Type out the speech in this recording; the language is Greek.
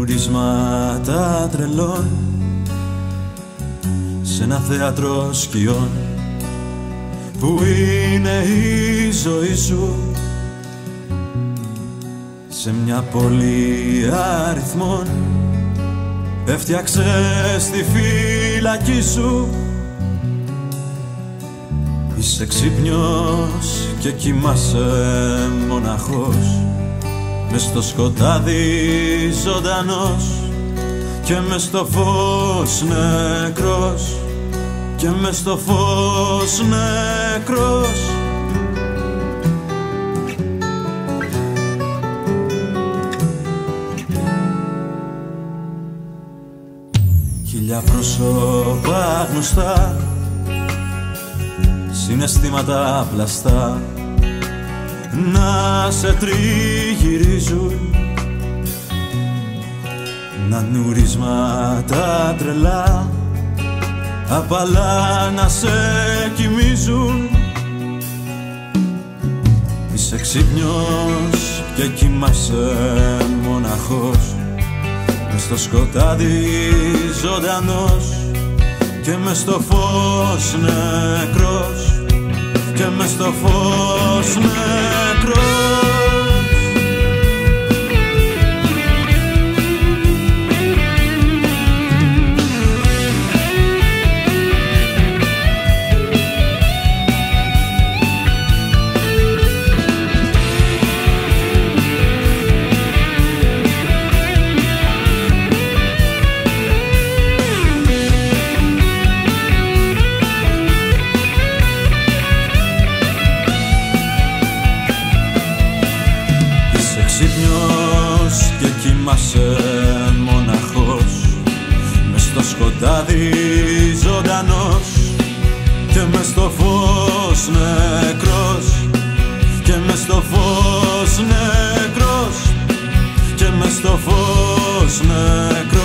νουρίσματα τρελών σε ένα θέατρο σκιών που είναι η ζωή σου, σε μια πόλη αριθμών έφτιαξες τη φυλακή σου. Είσαι ξύπνιος και κοιμάσαι μοναχός, μες στο σκοτάδι ζωντανός και μες στο φως νεκρός, και μες στο φως νεκρός. Χίλια πρόσωπα γνωστά, συναισθήματα πλαστά να σε τριγυρίζουν, να νουρίσματα τρελά απαλά να σε κοιμίζουν. Είσαι ξύπνιος και κοιμάσαι μοναχός, μες στο σκοτάδι ζωντανός και μες στο φως νεκρός, και μες στο φως νεκρός. Ξύπνιος και κοιμάσαι μοναχός, μες στο σκοτάδι ζωντανός και μες στο φως νεκρός, και μες στο φως νεκρός, και μες στο φως νεκρός.